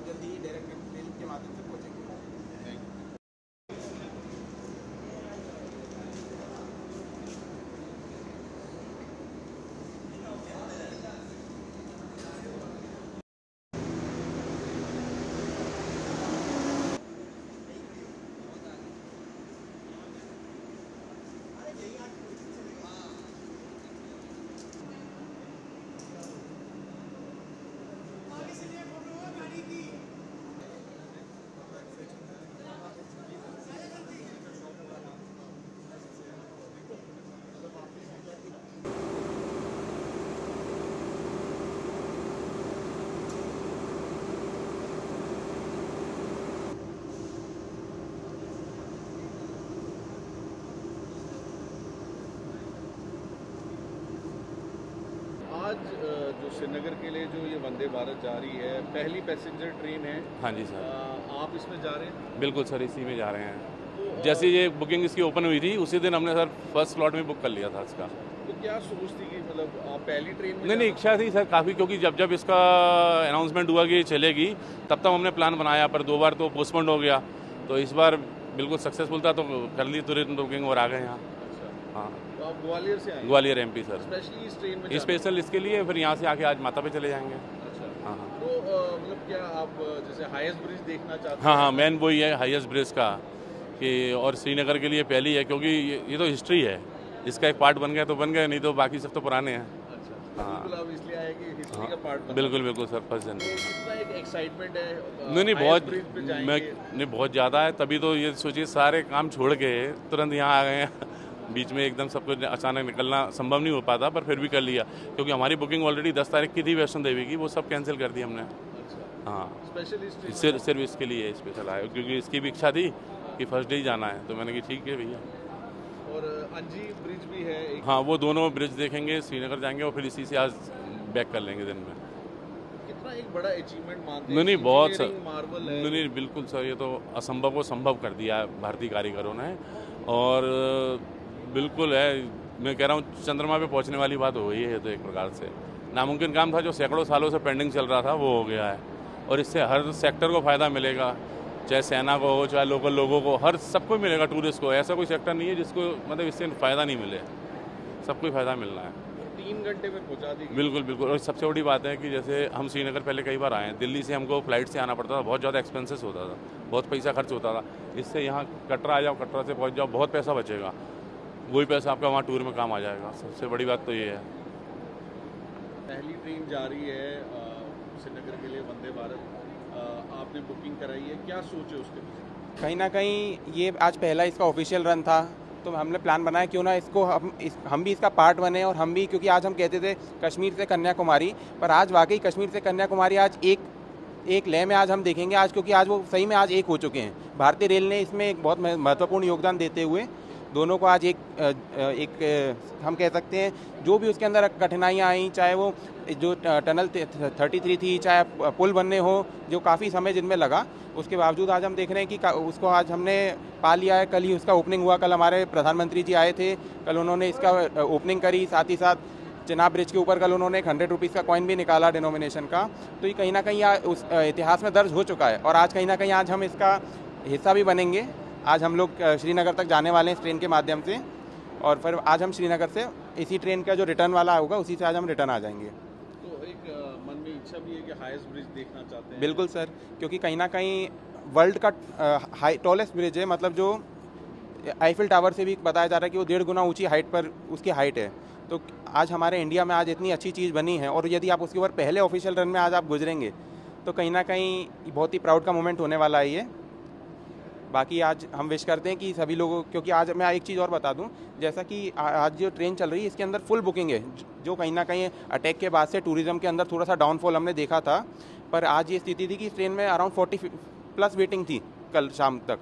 जल्दी ही direct mail के माध्यम से पहुँचेंगे। आज जो श्रीनगर के लिए जो ये वंदे भारत जा रही है, पहली पैसेंजर ट्रेन है। हाँ जी सर, आप इसमें जा रहे हैं? बिल्कुल सर, इसी में जा रहे हैं। जैसे ये बुकिंग इसकी ओपन हुई थी उसी दिन हमने सर फर्स्ट स्लॉट में बुक कर लिया था इसका। तो क्या सोच थी कि मतलब आप पहली ट्रेन में? नहीं, इच्छा थी सर काफ़ी, क्योंकि जब जब इसका अनाउंसमेंट हुआ कि ये चलेगी तब तक हमने प्लान बनाया, पर 2 बार तो पोस्टपोन्ड हो गया। तो इस बार बिल्कुल सक्सेसफुल था तो कर ली तुरंत बुकिंग और आ गए यहाँ। हाँ, तो आप ग्वालियर से आए? Gwalior MP sir. स्पेशली इस ट्रेन में? स्पेशल इसके लिए, फिर यहाँ से आके आज माता पे चले जाएंगे। अच्छा। हाँ। तो मतलब क्या आप जैसे हाईएस्ट ब्रिज देखना चाहते हैं? हाँ, मेन वही है हाईएस्ट ब्रिज का कि, और श्रीनगर के लिए पहली है क्योंकि ये तो हिस्ट्री है, इसका एक पार्ट बन गया तो बन गया, नहीं तो बाकी सब तो पुराने हैं। अच्छा। हाँ, बिल्कुल, आप इसलिए आए कि हिस्ट्री का पार्ट? बिल्कुल सर, फर्स्ट जनवरी। तो कितना एक एक्साइटमेंट है? नहीं, बहुत बहुत ज़्यादा है। तभी तो ये सोचिए सारे काम छोड़ के तुरंत यहाँ आ गए हैं। बीच में एकदम सब कुछ अचानक निकलना संभव नहीं हो पाता, पर फिर भी कर लिया क्योंकि हमारी बुकिंग ऑलरेडी 10 तारीख की थी वैष्णो देवी की, वो सब कैंसिल कर दी हमने। हाँ, सिर्फ इसके लिए स्पेशल आया क्योंकि इसकी भी इच्छा थी कि फर्स्ट डे ही जाना है, तो मैंने कहा ठीक है भैया। और अंजी ब्रिज भी है एक? हाँ, वो दोनों ब्रिज देखेंगे, श्रीनगर जाएंगे और फिर इसी से आज बैक कर लेंगे दिन में। कितना एक बड़ा अचीवमेंट मानते हैं? नहीं, बहुत सर, मार्वल है। नहीं, बिल्कुल सर, ये तो असंभव को संभव कर दिया है भारतीय कारीगरों ने। और बिल्कुल है, मैं कह रहा हूँ चंद्रमा पे पहुँचने वाली बात हो गई है। तो एक प्रकार से नामुमकिन काम था जो सैकड़ों सालों से पेंडिंग चल रहा था, वो हो गया है। और इससे हर सेक्टर को फ़ायदा मिलेगा, चाहे सेना को हो, चाहे लोकल लोगों को, हर सबको मिलेगा। टूरिस्ट को ऐसा कोई सेक्टर नहीं है जिसको मतलब इससे फ़ायदा नहीं मिले, सबको ही फ़ायदा मिलना है। 3 घंटे में पहुँचा दी? बिल्कुल। और सबसे बड़ी बात है कि जैसे हम श्रीनगर पहले कई बार आए हैं, दिल्ली से हमको फ्लाइट से आना पड़ता था, बहुत ज़्यादा एक्सपेंसेस होता था, बहुत पैसा खर्च होता था। इससे यहाँ कटरा आ जाओ, कटरा से पहुँच जाओ, बहुत पैसा बचेगा, वही पैसा आपका वहाँ टूर में काम आ जाएगा। सबसे बड़ी बात तो ये है। पहली ट्रेन जा रही है श्रीनगर के लिए, वंदे भारत, आपने बुकिंग कराई है, क्या सोचे उसके पीछे? कहीं ना कहीं ये आज पहला इसका ऑफिशियल रन था, तो हमने प्लान बनाया क्यों ना इसको हम भी इसका पार्ट बने। और हम भी, क्योंकि आज हम कहते थे कश्मीर से कन्याकुमारी, पर आज वाकई कश्मीर से कन्याकुमारी आज एक लय में आज हम देखेंगे आज, क्योंकि आज वो सही में आज एक हो चुके हैं। भारतीय रेल ने इसमें एक बहुत महत्वपूर्ण योगदान देते हुए दोनों को आज एक हम कह सकते हैं जो भी उसके अंदर कठिनाइयाँ आई, चाहे वो जो टनल 33 थी, चाहे पुल बनने हो, जो काफ़ी समय जिनमें लगा, उसके बावजूद आज हम देख रहे हैं कि उसको आज हमने पा लिया है। कल ही उसका ओपनिंग हुआ, कल हमारे प्रधानमंत्री जी आए थे, कल उन्होंने इसका ओपनिंग करी। साथ ही साथ चिनाब ब्रिज के ऊपर कल उन्होंने एक 100 रुपीज़ का कॉइन भी निकाला डिनोमिनेशन का। तो ये कहीं ना कहीं उस इतिहास में दर्ज हो चुका है। और आज कहीं ना कहीं आज हम इसका हिस्सा भी बनेंगे। आज हम लोग श्रीनगर तक जाने वाले हैं इस ट्रेन के माध्यम से, और फिर आज हम श्रीनगर से इसी ट्रेन का जो रिटर्न वाला होगा उसी से आज हम रिटर्न आ जाएंगे। तो एक मन में इच्छा भी है कि हाईएस्ट ब्रिज देखना चाहते हैं? बिल्कुल सर, क्योंकि कहीं ना कहीं वर्ल्ड का टॉलेस्ट ब्रिज है, मतलब जो आईफिल टावर से भी बताया जा रहा है कि वो 1.5 गुना ऊंची हाइट पर उसकी हाइट है। तो आज हमारे इंडिया में आज इतनी अच्छी चीज़ बनी है, और यदि आप उसके ऊपर पहले ऑफिशियल रन में आज आप गुजरेंगे तो कहीं ना कहीं बहुत ही प्राउड का मोमेंट होने वाला है ये। बाकी आज हम विश करते हैं कि सभी लोगों, क्योंकि आज मैं एक चीज़ और बता दूं, जैसा कि आज जो ट्रेन चल रही है इसके अंदर फुल बुकिंग है, जो कहीं ना कहीं अटैक के बाद से टूरिज़्म के अंदर थोड़ा सा डाउनफॉल हमने देखा था। पर आज ये स्थिति थी कि इस ट्रेन में अराउंड 40+ वेटिंग थी कल शाम तक।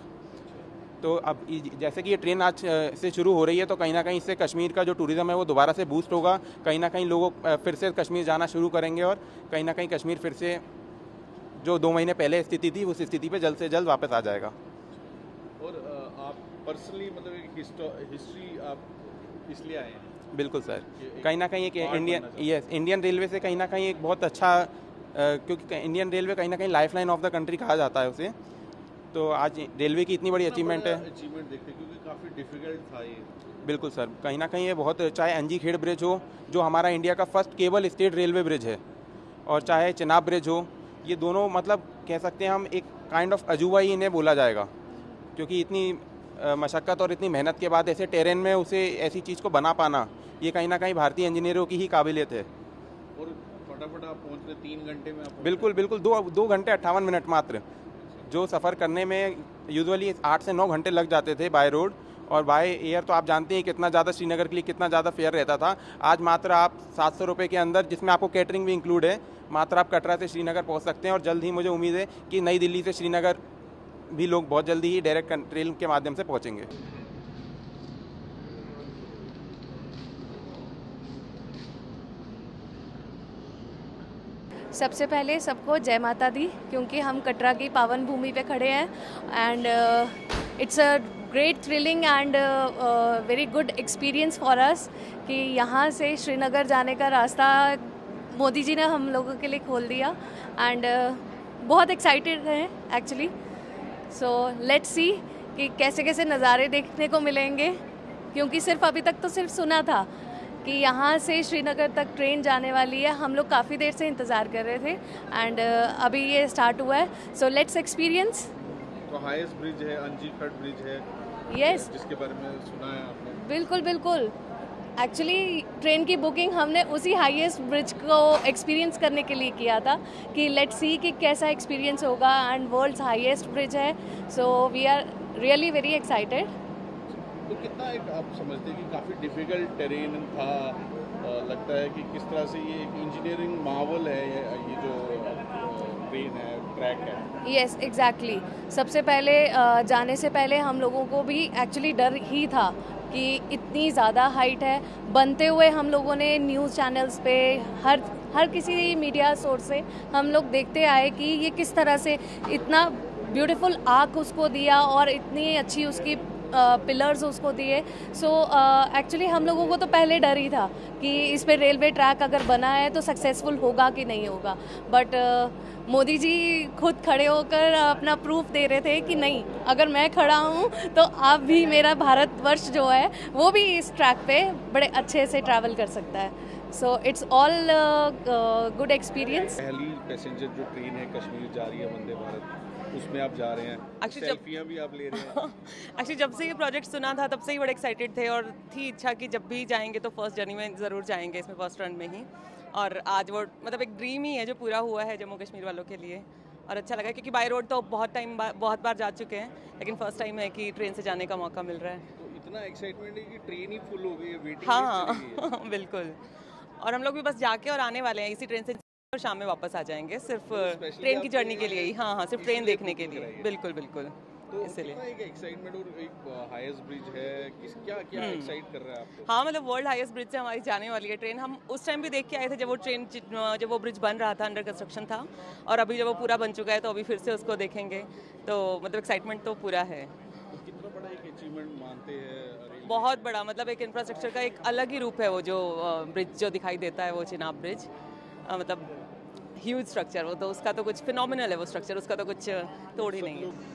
तो अब जैसे कि ये ट्रेन आज से शुरू हो रही है, तो कहीं ना कहीं इससे कश्मीर का जो टूरिज़्म है वो दोबारा से बूस्ट होगा। कहीं ना कहीं लोग फिर से कश्मीर जाना शुरू करेंगे, और कहीं ना कहीं कश्मीर फिर से जो 2 महीने पहले स्थिति थी उस स्थिति पे जल्द से जल्द वापस आ जाएगा। और आप पर्सनली मतलब एक हिस्ट्री आप इसलिए आए हैं? बिल्कुल सर, कहीं ना कहीं एक इंडियन रेलवे से कहीं ना कहीं एक बहुत अच्छा क्योंकि इंडियन रेलवे कहीं ना कहीं लाइफलाइन ऑफ द कंट्री कहा जाता है उसे। तो आज रेलवे की इतनी बड़ी अचीवमेंट है। अचीवमेंट देखते हैं क्योंकि काफ़ी डिफिकल्ट था ये। बिल्कुल सर, कहीं ना कहीं ये बहुत, चाहे अंजी खेड़ ब्रिज हो जो हमारा इंडिया का first cable stayed railway bridge है, और चाहे चिनाब ब्रिज हो, ये दोनों मतलब कह सकते हैं हम एक काइंड ऑफ अजूबा ही इन्हें बोला जाएगा, क्योंकि इतनी मशक्क़त और इतनी मेहनत के बाद ऐसे टेरेन में उसे ऐसी चीज़ को बना पाना, ये कहीं ना कहीं भारतीय इंजीनियरों की ही काबिलियत है। और फटाफट आप पहुँच रहे 3 घंटे में आप। बिल्कुल बिल्कुल, 2 घंटे 58 मिनट मात्र। जो सफ़र करने में यूजुअली 8 से 9 घंटे लग जाते थे बाय रोड, और बाय एयर तो आप जानते हैं कितना ज़्यादा श्रीनगर के लिए कितना ज़्यादा फेयर रहता था। आज मात्र आप 700 रुपये के अंदर, जिसमें आपको कैटरिंग भी इंक्लूड है, मात्र आप कटरा से श्रीनगर पहुंच सकते हैं। और जल्द ही मुझे उम्मीद है कि नई दिल्ली से श्रीनगर भी लोग बहुत जल्दी ही डायरेक्ट ट्रेन के माध्यम से पहुंचेंगे। सबसे पहले सबको जय माता दी, क्योंकि हम कटरा की पावन भूमि पे खड़े हैं and it's a great thrilling and very good experience for us कि यहाँ से श्रीनगर जाने का रास्ता मोदी जी ने हम लोगों के लिए खोल दिया एंड बहुत एक्साइटेड हैं एक्चुअली। सो लेट्स सी कि कैसे कैसे नज़ारे देखने को मिलेंगे, क्योंकि सिर्फ अभी तक तो सिर्फ सुना था कि यहाँ से श्रीनगर तक ट्रेन जाने वाली है। हम लोग काफ़ी देर से इंतज़ार कर रहे थे एंड अभी ये स्टार्ट हुआ है, सो लेट्स एक्सपीरियंस। तो हाईएस्ट ब्रिज है, अंजी खड़ ब्रिज है, यस, जिसके बारे में सुना है आपने? बिल्कुल बिल्कुल। एक्चुअली ट्रेन की बुकिंग हमने उसी हाईएस्ट ब्रिज को एक्सपीरियंस करने के लिए किया था कि लेट्स सी कि कैसा एक्सपीरियंस होगा, एंड वर्ल्ड्स हाईएस्ट ब्रिज है, so we are really very excited. तो कितना एक आप समझते हैं कि काफ़ी डिफ़िकल्ट टेरेन था, लगता है कि किस तरह से ये एक इंजीनियरिंग मावल है ये जो ट्रेन है, ट्रैक है? Yes exactly. सबसे पहले जाने से पहले हम लोगों को भी एक्चुअली डर ही था कि इतनी ज़्यादा हाइट है। बनते हुए हम लोगों ने न्यूज़ चैनल्स पे हर किसी मीडिया सोर्स से हम लोग देखते आए कि ये किस तरह से इतना ब्यूटीफुल आर्क उसको दिया और इतनी अच्छी उसकी पिलर्स उसको दिए। सो एक्चुअली हम लोगों को तो पहले डर ही था कि इस पे रेलवे ट्रैक अगर बना है तो सक्सेसफुल होगा कि नहीं होगा, बट मोदी जी खुद खड़े होकर अपना प्रूफ दे रहे थे कि नहीं, अगर मैं खड़ा हूँ तो आप भी, मेरा भारतवर्ष जो है वो भी इस ट्रैक पे बड़े अच्छे से ट्रैवल कर सकता है। So it's all good experience. पहली पैसेंजर जो ट्रेन है कश्मीर जा रही है वंदे भारत, उसमें आप जा रहे हैं, सेल्फियाँ भी आप ले रहे हैं। एक्चुअली जब से ये प्रोजेक्ट सुना था तब से ही बड़े एक्साइटेड थे, और थी इच्छा कि जब भी जाएंगे तो फर्स्ट जर्नी में ज़रूर जाएंगे, इसमें फर्स्ट रन में ही। और आज वो मतलब एक ड्रीम ही है जो पूरा हुआ है जम्मू कश्मीर वालों के लिए, और अच्छा लगा क्योंकि बाय रोड तो बहुत बार जा चुके हैं, लेकिन फर्स्ट टाइम है कि ट्रेन से जाने का मौका मिल रहा है। तो इतना एक्साइटमेंट है कि ट्रेन ही फुल हो गई है, वेटिंग हाँ बिल्कुल। और हम लोग भी बस जाके और आने वाले हैं इसी ट्रेन से, और शाम में वापस आ जाएंगे, सिर्फ ट्रेन की जर्नी के लिए ही। हाँ, सिर्फ ट्रेन देखने के लिए। बिल्कुल बिल्कुल। तो इसलिए एक एक्साइटमेंट, और एक हाईएस्ट ब्रिज है, क्या एक्साइट कर रहा है आपको? हाँ, मतलब वर्ल्ड हाईएस्ट ब्रिज से हमारी जाने वाली है ट्रेन। हम उस टाइम भी देख के आए थे जब वो ब्रिज बन रहा था, अंडर कंस्ट्रक्शन था, और अभी जब वो पूरा बन चुका है तो अभी फिर से उसको देखेंगे, तो मतलब एक्साइटमेंट तो पूरा है। तो कितना बड़ा एक अचीवमेंट मानते हैं? बहुत बड़ा, मतलब एक इंफ्रास्ट्रक्चर का एक अलग ही रूप है वो जो ब्रिज जो दिखाई देता है, वो चिनाब ब्रिज, मतलब ह्यूज स्ट्रक्चर, वो तो उसका तो कुछ फिनोमिनल है वो स्ट्रक्चर, उसका तो कुछ तोड़ ही नहीं है।